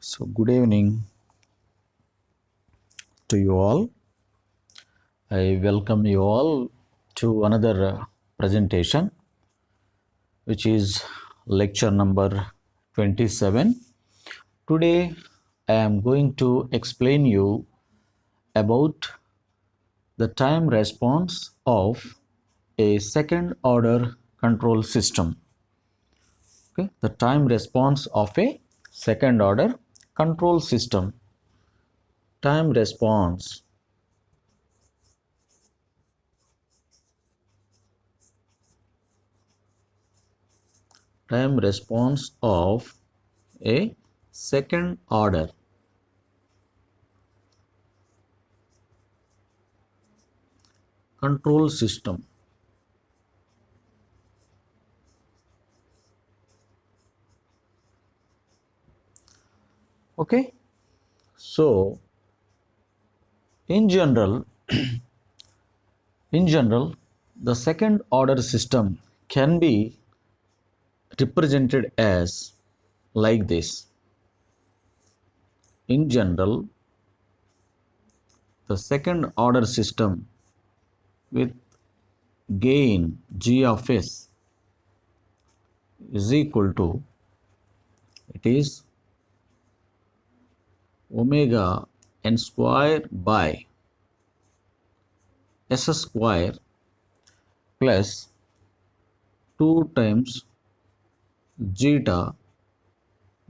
So, good evening to you all. I welcome you all to another presentation, which is lecture number 27. Today, I am going to explain you about the time response of a second order control system. Okay, the time response of a second order control system. Time response. Time response of a second order control system. Okay, so in general, the second order system can be represented as like this. In general, the second order system with gain g of s is equal to, it is omega n square by s square plus 2 times zeta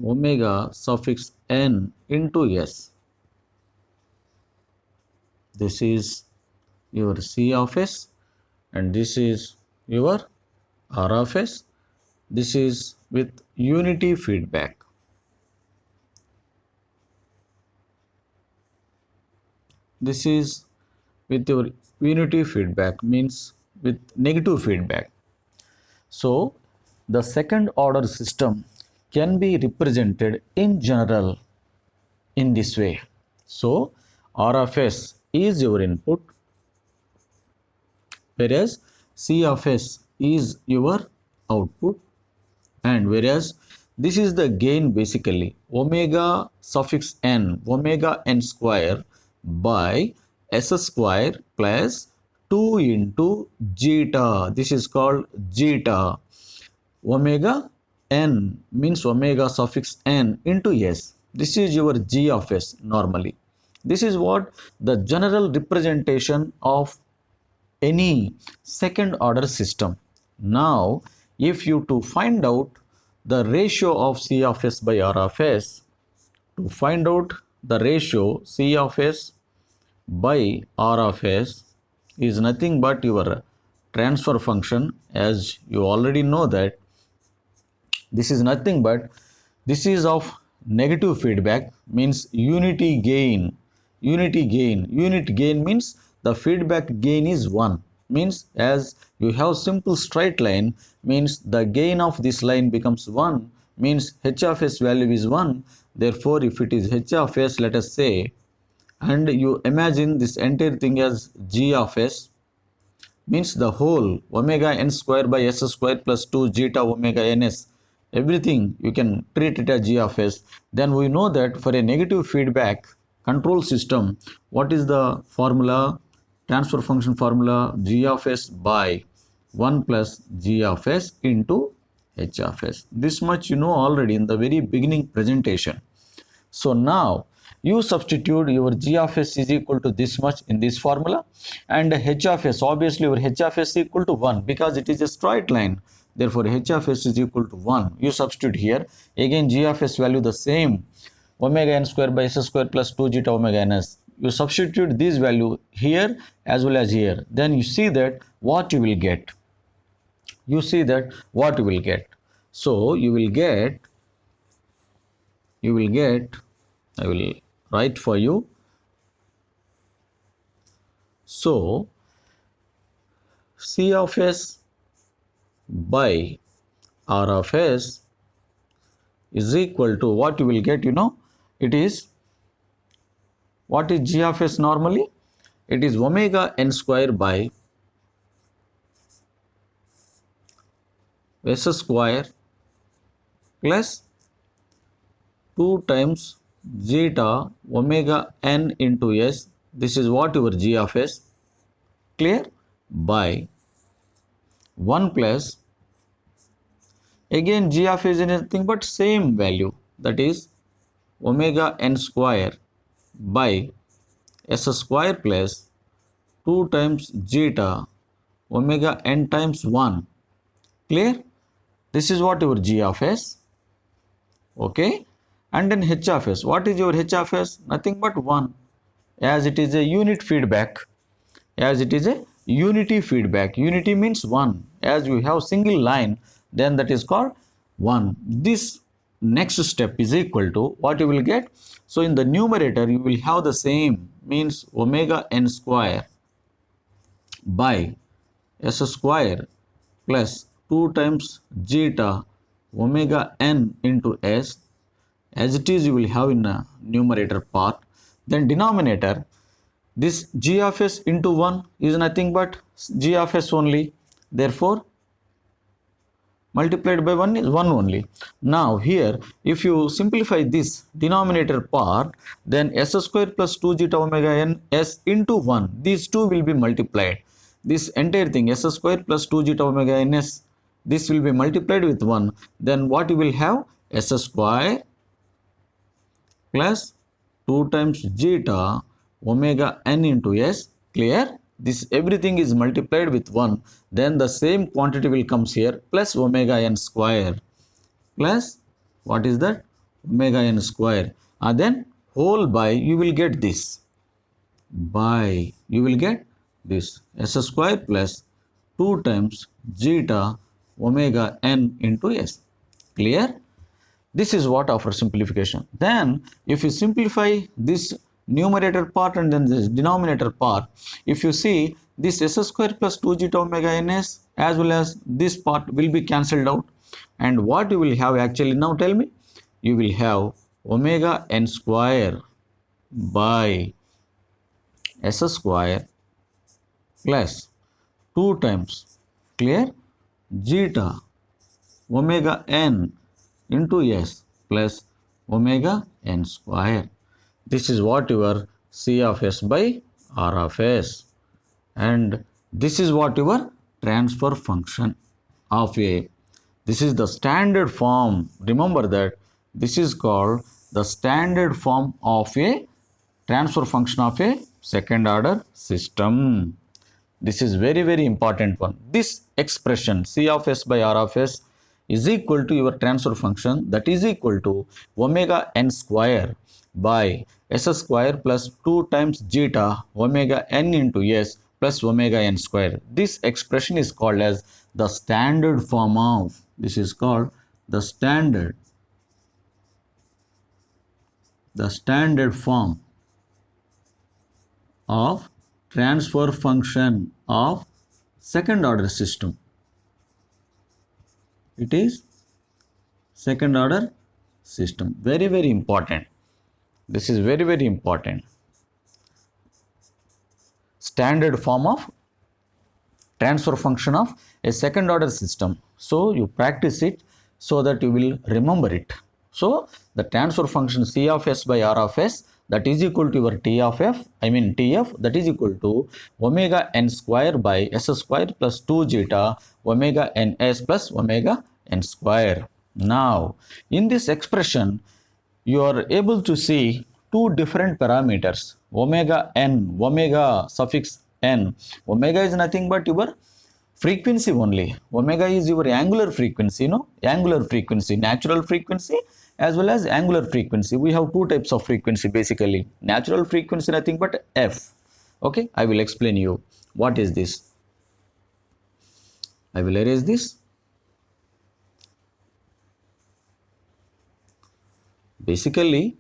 omega suffix n into s. This is your C of s and this is your R of s. This is with unity feedback. This is with your unity feedback, means with negative feedback. So the second order system can be represented in general in this way. So R of s is your input, whereas C of s is your output, and whereas this is the gain, basically omega suffix n, omega n square by s square plus 2 into zeta. This is called zeta. Omega n means omega suffix n into s. This is your g of s normally. This is what the general representation of any second order system. Now, if you to find out the ratio of C of s by R of s, to find out the ratio C of s by R of s is nothing but your transfer function. As you already know that this is nothing but, this is of negative feedback, means unity gain. Unit gain means the feedback gain is 1, means as you have simple straight line, means the gain of this line becomes 1, means h of s value is 1. Therefore if it is h of s, let us say, and you imagine this entire thing as g of s, means the whole omega n square by s square plus 2 zeta omega ns, everything you can treat it as g of s. Then we know that for a negative feedback control system, what is the formula? Transfer function formula, g of s by 1 plus g of s into h of s. This much you know already in the very beginning presentation. So now you substitute your g of s is equal to this much in this formula, and h of s, obviously your h of s is equal to 1 because it is a straight line. Therefore h of s is equal to 1. You substitute here. Again g of s value the same, omega n square by s square plus 2 zeta omega ns. You substitute this value here as well as here. Then you see that what you will get. You see that what you will get. So you will get, I will write for you. So C of s by R of s is equal to what you will get, you know, it is, what is g of s normally? It is omega n square by s square plus 2 times zeta omega n into s, this is what your g of s, clear, by 1 plus, again g of s is nothing but same value, that is omega n square by s square plus 2 times zeta omega n times 1, clear. This is what your g of s, okay. And then h of s, what is your h of s? Nothing but 1, as it is a unit feedback, as it is a unity feedback. Unity means 1, as you have single line, then that is called 1. This next step is equal to what you will get. So in the numerator you will have the same, means omega n square by s square plus 2 times zeta omega n into s, as it is you will have in the numerator part. Then denominator, this g of s into 1 is nothing but g of s only, therefore multiplied by 1 is 1 only. Now here if you simplify this denominator part, then s square plus 2 zeta omega n s into 1, these two will be multiplied. This entire thing s square plus 2 zeta omega n s, this will be multiplied with 1. Then what you will have? S square plus 2 times zeta omega n into s, clear. This everything is multiplied with 1, then the same quantity will comes here, plus omega n square plus what is that? Omega n square, and then whole by you will get this, by you will get this s square plus 2 times zeta omega n into s, clear. This is what our simplification. Then if you simplify this numerator part and then this denominator part, if you see this s square plus 2 zeta omega n s as well as this part will be cancelled out, and what you will have actually, now tell me, you will have omega n square by s square plus 2 times, clear, zeta omega n into s plus omega n square. This is what your c of s by r of s, and this is what your transfer function of a, this is the standard form. Remember that this is called the standard form of a transfer function of a second order system. This is very important one. This expression c of s by r of s is equal to your transfer function, that is equal to omega n square by s square plus 2 times zeta omega n into s plus omega n square. This expression is called as the standard form of, this is called the standard form of transfer function of second order system. It is second order system. Very important. This is very important. Standard form of transfer function of a second order system. So you practice it so that you will remember it. So the transfer function c of s by r of s, that is equal to your t of f, I mean tf, that is equal to omega n square by s square plus 2 zeta omega n s plus omega n square. Now in this expression you are able to see two different parameters, omega n, omega suffix n. Omega is nothing but your frequency only. Omega is your angular frequency, angular frequency, natural frequency as well as angular frequency. We have two types of frequency basically. Natural frequency nothing but f. Okay, I will explain you what is this. I will erase this. Basically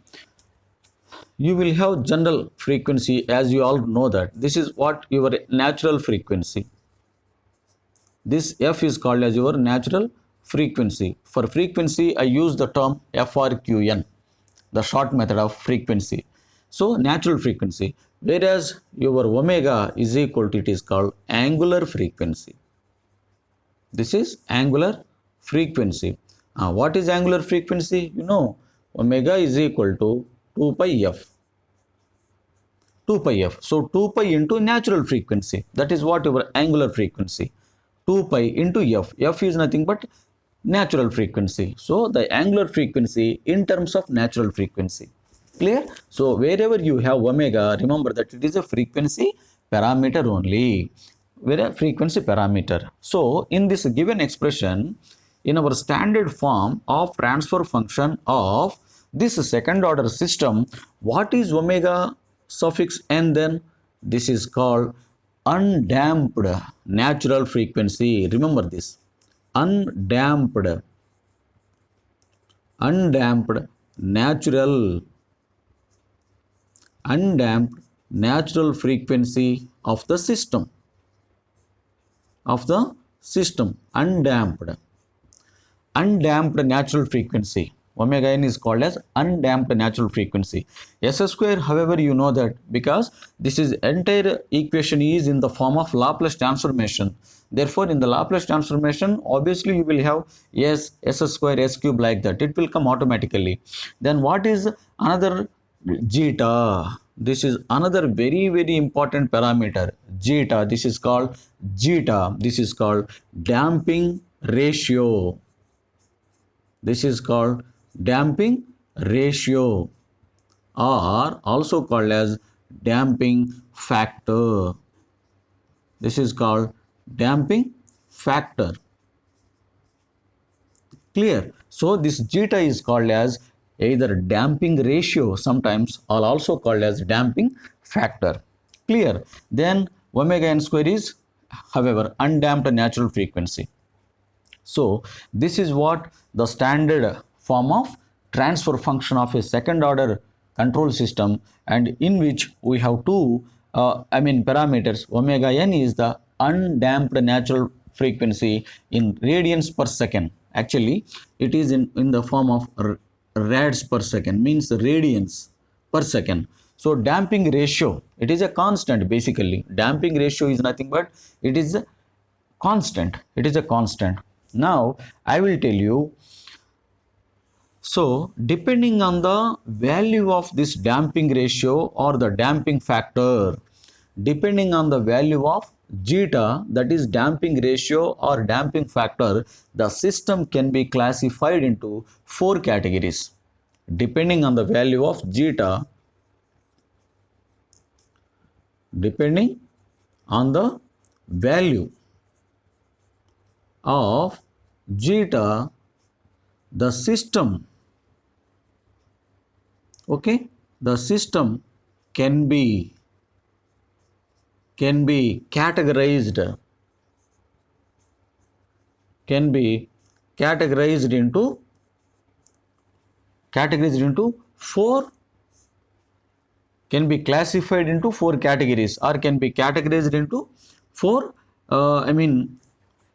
you will have general frequency, as you all know that this is what your natural frequency. This f is called as your natural frequency. For frequency I use the term FRQN, the short method of frequency. So natural frequency, whereas your omega is equal to, it is called angular frequency. This is angular frequency. What is angular frequency? Omega is equal to 2 pi f. 2 pi f. So 2 pi into natural frequency. That is what your angular frequency. 2 pi into f. F is nothing but natural frequency. So the angular frequency in terms of natural frequency. Clear? So wherever you have omega, remember that it is a frequency parameter only. Where a frequency parameter. So in this given expression, in our standard form of transfer function of this second order system, what is omega suffix n then? This is called undamped natural frequency. Remember this. Undamped natural undamped natural frequency of the system. Undamped natural frequency. Omega n is called as undamped natural frequency. S square, however, you know that because this is entire equation is in the form of Laplace transformation. Therefore, in the Laplace transformation, obviously you will have s square, s cube like that. It will come automatically. Then what is another zeta? This is another very, very important parameter. Zeta. This is called zeta. This is called damping ratio. This is called damping ratio or also called as damping factor. This is called damping factor. Clear? So this zeta is called as either damping ratio sometimes or also called as damping factor. Clear? Then omega n square is, however, undamped natural frequency. So this is what the standard form of transfer function of a second order control system, and in which we have two parameters. Omega n is the undamped natural frequency in radians per second. Actually it is in the form of rads per second, means radians per second. So damping ratio, it is a constant. Basically damping ratio is nothing but it is a constant. Now I will tell you. So depending on the value of this damping ratio or the damping factor, depending on the value of zeta, that is damping ratio or damping factor, the system can be classified into 4 categories. Depending on the value of zeta, depending on the value of zeta, the system, okay, the system can be categorized into 4, can be classified into 4 categories, or can be categorized into 4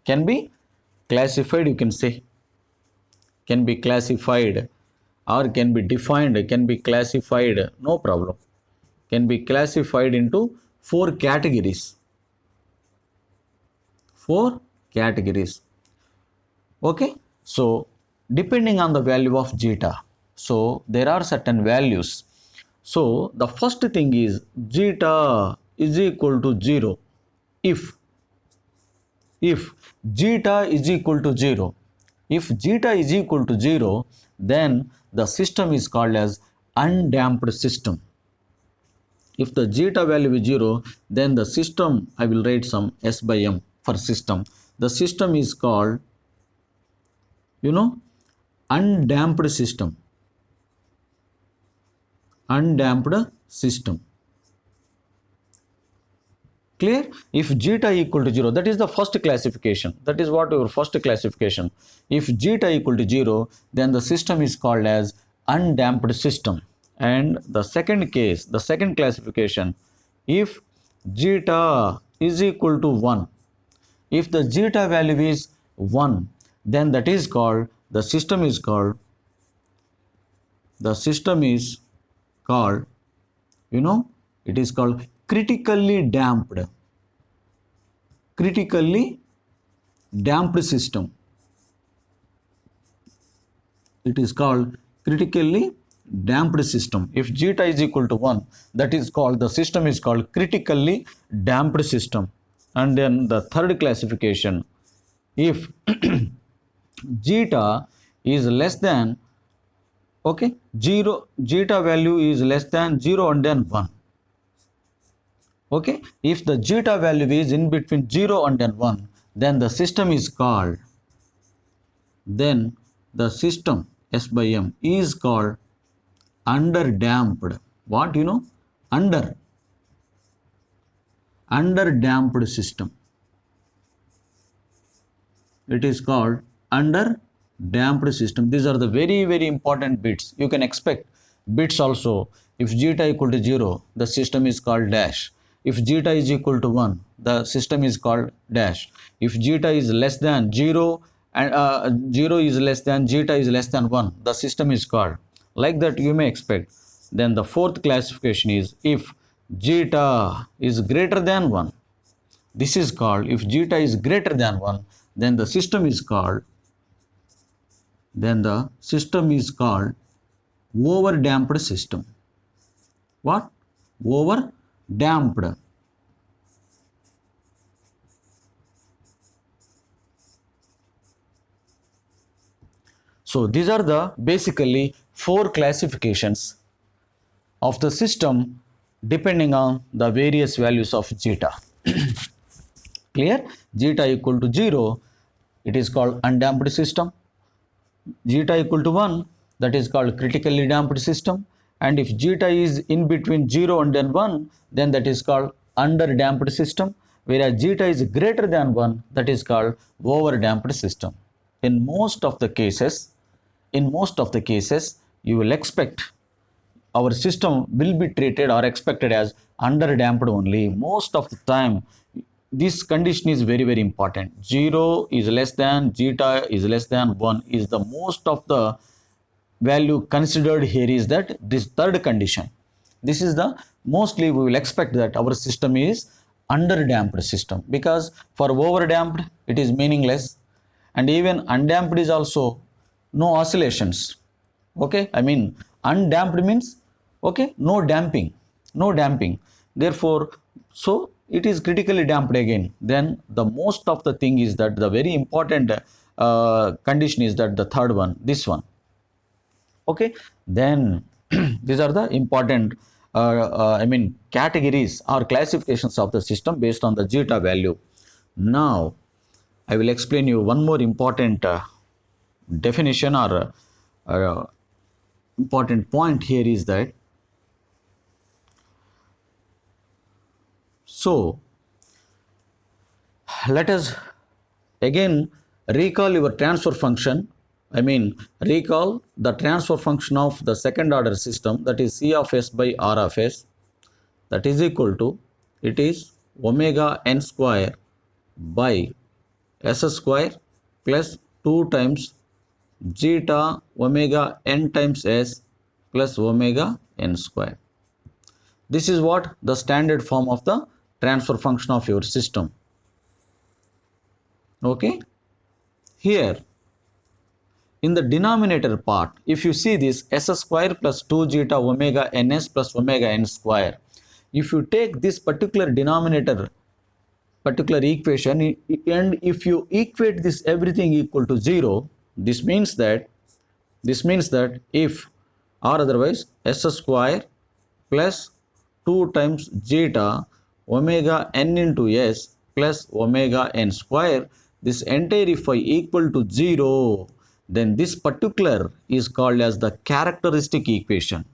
can be classified, you can say, can be classified or can be defined, can be classified, no problem, can be classified into 4 categories. 4 categories. Okay, so depending on the value of zeta, so there are certain values. So the first thing is zeta is equal to 0 if zeta is equal to 0. If zeta is equal to 0, then the system is called as undamped system. If the zeta value is 0, then the system, I will write some S by M for system. The system is called, undamped system. Undamped system. Clear? If zeta equal to 0, that is the first classification. That is what your first classification. If zeta equal to 0, then the system is called as undamped system. And the second case, the second classification, if zeta is equal to 1, if the zeta value is 1, then that is called, the system is called, it is called critically damped system. It is called critically damped system. If zeta is equal to 1, that is called, the system is called critically damped system. And then the third classification, if zeta is less than, okay, 0, zeta value is less than 0 and then 1. Okay, if the zeta value is in between 0 and then 1, then the system is called, then the system S by M is called under damped. What you know? Under damped system. It is called under damped system. These are the very, very important bits. You can expect bits also. If zeta equal to 0, the system is called dash. If zeta is equal to 1, the system is called dash. If zeta is less than 0 and 0 is less than, zeta is less than 1, the system is called. Like that you may expect. Then the fourth classification is if zeta is greater than 1. This is called, if zeta is greater than 1, then the system is called, over damped system. What? Over damped. So these are the basically 4 classifications of the system depending on the various values of zeta. Clear? Zeta equal to 0, it is called undamped system. Zeta equal to 1, that is called critically damped system. And if zeta is in between 0 and then 1, then that is called under damped system. Whereas zeta is greater than 1, that is called over damped system. In most of the cases, you will expect our system will be treated or expected as under damped only. Most of the time, this condition is very, very important. 0 is less than, zeta is less than 1 is the most of the value considered here is that this third condition. This is the mostly we will expect that our system is under damped system, because for over damped it is meaningless, and even undamped is also no oscillations. Okay, I mean undamped means okay, no damping. Therefore, so it is critically damped again. Then the most of the thing is that the very important condition is that the third one, this one. Okay, then these are the important categories or classifications of the system based on the zeta value. Now I will explain you one more important definition or important point here is that, so let us again recall your transfer function. Recall the transfer function of the second order system, that is C of S by R of S, that is equal to, it is omega n square by S square plus 2 times zeta omega n times S plus omega n square. This is what the standard form of the transfer function of your system. Okay, here in the denominator part, if you see this S square plus 2 zeta omega ns plus omega n square, if you take this particular denominator, particular equation, and if you equate this everything equal to 0, this means that if or otherwise S square plus 2 times zeta omega n into S plus omega n square, this entire if I equal to 0, then this particular is called as the characteristic equation.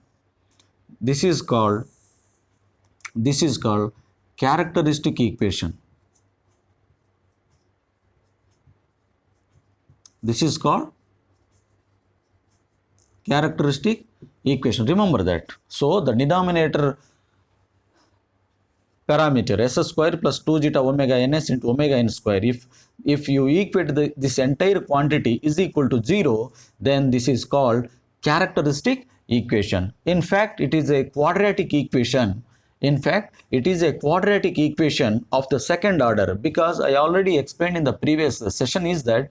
This is called characteristic equation. This is called characteristic equation. Remember that. So the denominator parameter S square plus 2 zeta omega ns into omega n square, if you equate this entire quantity is equal to 0, then this is called characteristic equation. In fact, it is a quadratic equation. Of the second order, because I already explained in the previous session is that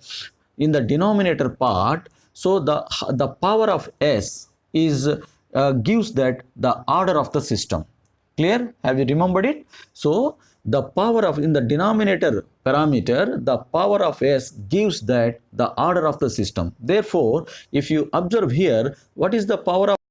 in the denominator part, so the power of S is gives that the order of the system. Clear? Have you remembered it? So the power of in the denominator parameter, the power of s gives that the order of the system. Therefore, if you observe here, what is the power of